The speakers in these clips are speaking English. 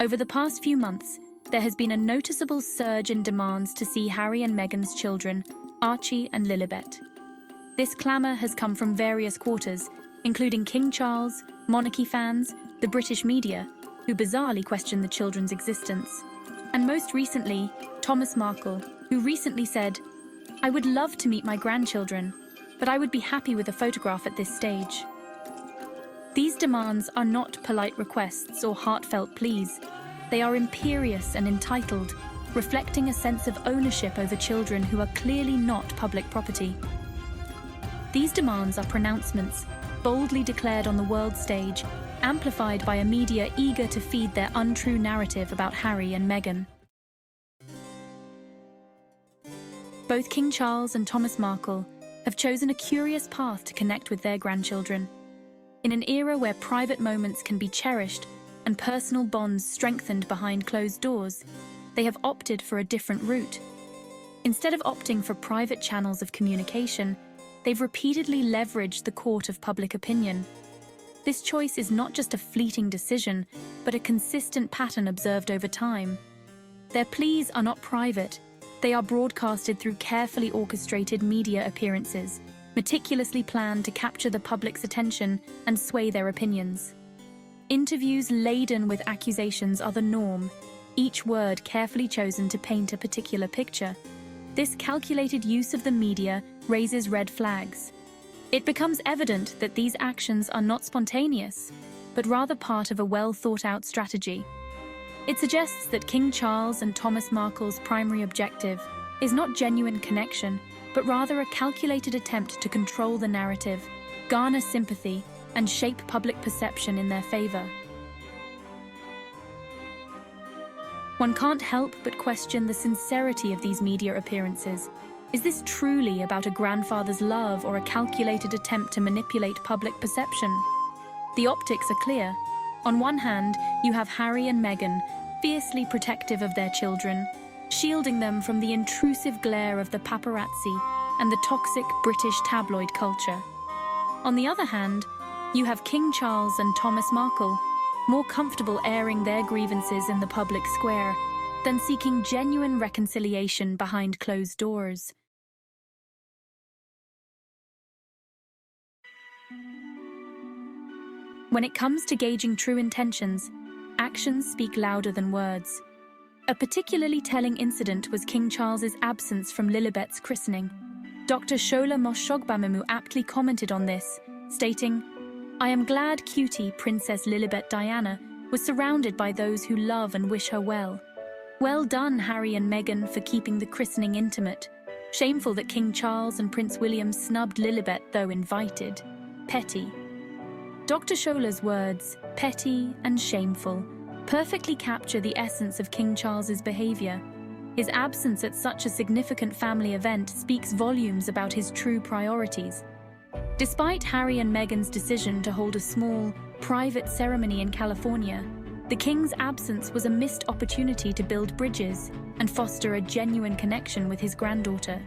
Over the past few months, there has been a noticeable surge in demands to see Harry and Meghan's children, Archie and Lilibet. This clamour has come from various quarters, including King Charles, monarchy fans, the British media, who bizarrely question the children's existence, and most recently, Thomas Markle, who recently said, "I would love to meet my grandchildren, but I would be happy with a photograph at this stage." These demands are not polite requests or heartfelt pleas. They are imperious and entitled, reflecting a sense of ownership over children who are clearly not public property. These demands are pronouncements, boldly declared on the world stage, amplified by a media eager to feed their untrue narrative about Harry and Meghan. Both King Charles and Thomas Markle have chosen a curious path to connect with their grandchildren. In an era where private moments can be cherished and personal bonds strengthened behind closed doors, they have opted for a different route. Instead of opting for private channels of communication, they've repeatedly leveraged the court of public opinion. This choice is not just a fleeting decision, but a consistent pattern observed over time. Their pleas are not private. They are broadcasted through carefully orchestrated media appearances, meticulously planned to capture the public's attention and sway their opinions. Interviews laden with accusations are the norm, each word carefully chosen to paint a particular picture. This calculated use of the media raises red flags. It becomes evident that these actions are not spontaneous, but rather part of a well-thought-out strategy. It suggests that King Charles and Thomas Markle's primary objective is not genuine connection, but rather a calculated attempt to control the narrative, garner sympathy, and shape public perception in their favor. One can't help but question the sincerity of these media appearances. Is this truly about a grandfather's love or a calculated attempt to manipulate public perception? The optics are clear. On one hand, you have Harry and Meghan, fiercely protective of their children, shielding them from the intrusive glare of the paparazzi and the toxic British tabloid culture. On the other hand, you have King Charles and Thomas Markle, more comfortable airing their grievances in the public square than seeking genuine reconciliation behind closed doors. When it comes to gauging true intentions, actions speak louder than words. A particularly telling incident was King Charles's absence from Lilibet's christening. Dr. Shola aptly commented on this, stating, "I am glad cutie Princess Lilibet Diana was surrounded by those who love and wish her well. Well done, Harry and Meghan, for keeping the christening intimate. Shameful that King Charles and Prince William snubbed Lilibet, though invited. Petty." Dr. Shola's words, petty and shameful, perfectly capture the essence of King Charles's behavior. His absence at such a significant family event speaks volumes about his true priorities. Despite Harry and Meghan's decision to hold a small, private ceremony in California, the King's absence was a missed opportunity to build bridges and foster a genuine connection with his granddaughter.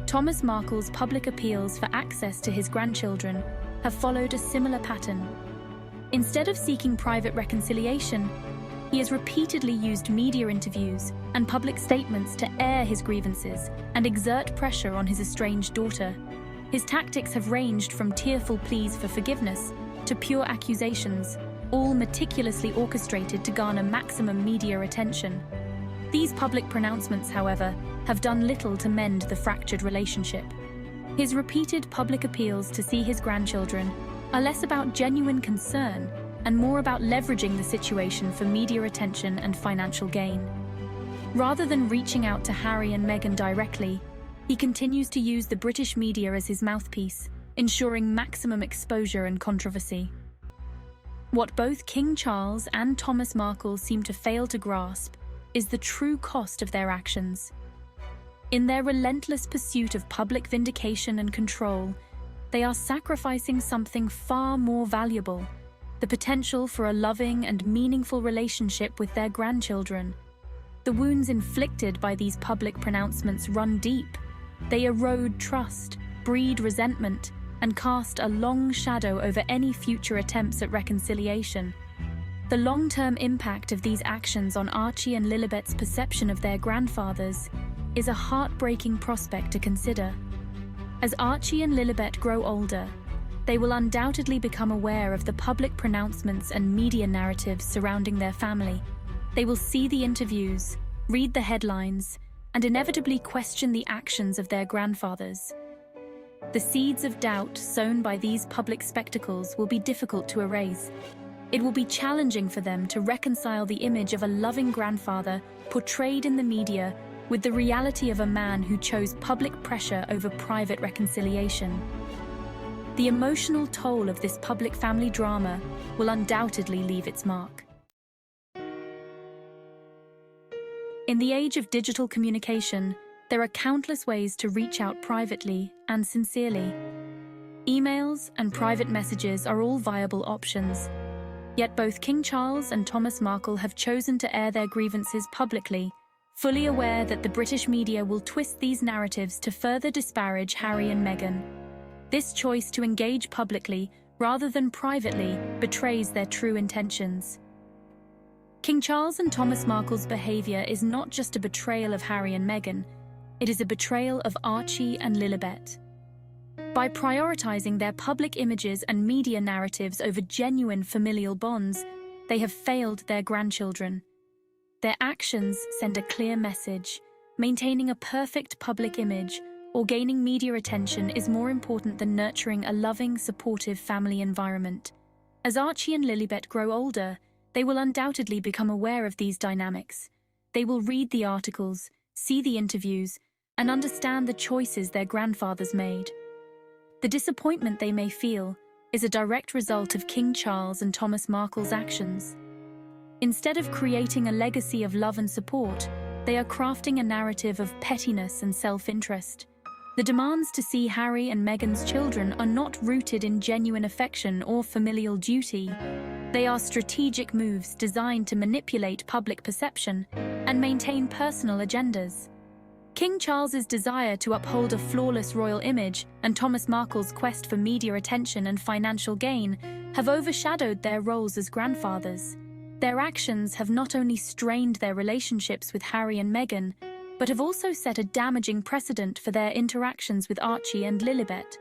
Thomas Markle's public appeals for access to his grandchildren have followed a similar pattern. Instead of seeking private reconciliation, he has repeatedly used media interviews and public statements to air his grievances and exert pressure on his estranged daughter. His tactics have ranged from tearful pleas for forgiveness to pure accusations, all meticulously orchestrated to garner maximum media attention. These public pronouncements, however, have done little to mend the fractured relationship. His repeated public appeals to see his grandchildren are less about genuine concern and more about leveraging the situation for media attention and financial gain. Rather than reaching out to Harry and Meghan directly, he continues to use the British media as his mouthpiece, ensuring maximum exposure and controversy. What both King Charles and Thomas Markle seem to fail to grasp is the true cost of their actions. In their relentless pursuit of public vindication and control, they are sacrificing something far more valuable: the potential for a loving and meaningful relationship with their grandchildren. The wounds inflicted by these public pronouncements run deep. They erode trust, breed resentment, and cast a long shadow over any future attempts at reconciliation. The long-term impact of these actions on Archie and Lilibet's perception of their grandfathers is a heartbreaking prospect to consider. As Archie and Lilibet grow older, they will undoubtedly become aware of the public pronouncements and media narratives surrounding their family. They will see the interviews, read the headlines, and inevitably question the actions of their grandfathers. The seeds of doubt sown by these public spectacles will be difficult to erase. It will be challenging for them to reconcile the image of a loving grandfather portrayed in the media with the reality of a man who chose public pressure over private reconciliation. The emotional toll of this public family drama will undoubtedly leave its mark. In the age of digital communication, there are countless ways to reach out privately and sincerely. Emails and private messages are all viable options. Yet both King Charles and Thomas Markle have chosen to air their grievances publicly, fully aware that the British media will twist these narratives to further disparage Harry and Meghan. This choice to engage publicly rather than privately betrays their true intentions. King Charles and Thomas Markle's behaviour is not just a betrayal of Harry and Meghan, it is a betrayal of Archie and Lilibet. By prioritising their public images and media narratives over genuine familial bonds, they have failed their grandchildren. Their actions send a clear message. Maintaining a perfect public image or gaining media attention is more important than nurturing a loving, supportive family environment. As Archie and Lilibet grow older, they will undoubtedly become aware of these dynamics. They will read the articles, see the interviews, and understand the choices their grandfathers made. The disappointment they may feel is a direct result of King Charles and Thomas Markle's actions. Instead of creating a legacy of love and support, they are crafting a narrative of pettiness and self-interest. The demands to see Harry and Meghan's children are not rooted in genuine affection or familial duty. They are strategic moves designed to manipulate public perception and maintain personal agendas. King Charles's desire to uphold a flawless royal image and Thomas Markle's quest for media attention and financial gain have overshadowed their roles as grandfathers. Their actions have not only strained their relationships with Harry and Meghan, but have also set a damaging precedent for their interactions with Archie and Lilibet.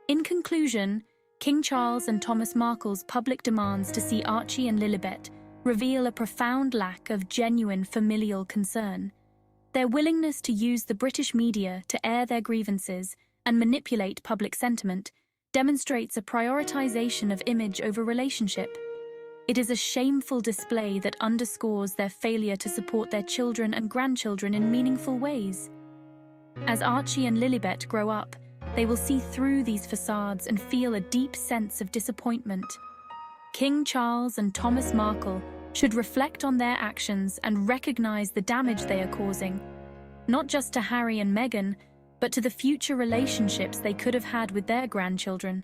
In conclusion, King Charles and Thomas Markle's public demands to see Archie and Lilibet reveal a profound lack of genuine familial concern. Their willingness to use the British media to air their grievances and manipulate public sentiment demonstrates a prioritization of image over relationship. It is a shameful display that underscores their failure to support their children and grandchildren in meaningful ways. As Archie and Lilibet grow up, they will see through these facades and feel a deep sense of disappointment. King Charles and Thomas Markle should reflect on their actions and recognize the damage they are causing, not just to Harry and Meghan, but to the future relationships they could have had with their grandchildren.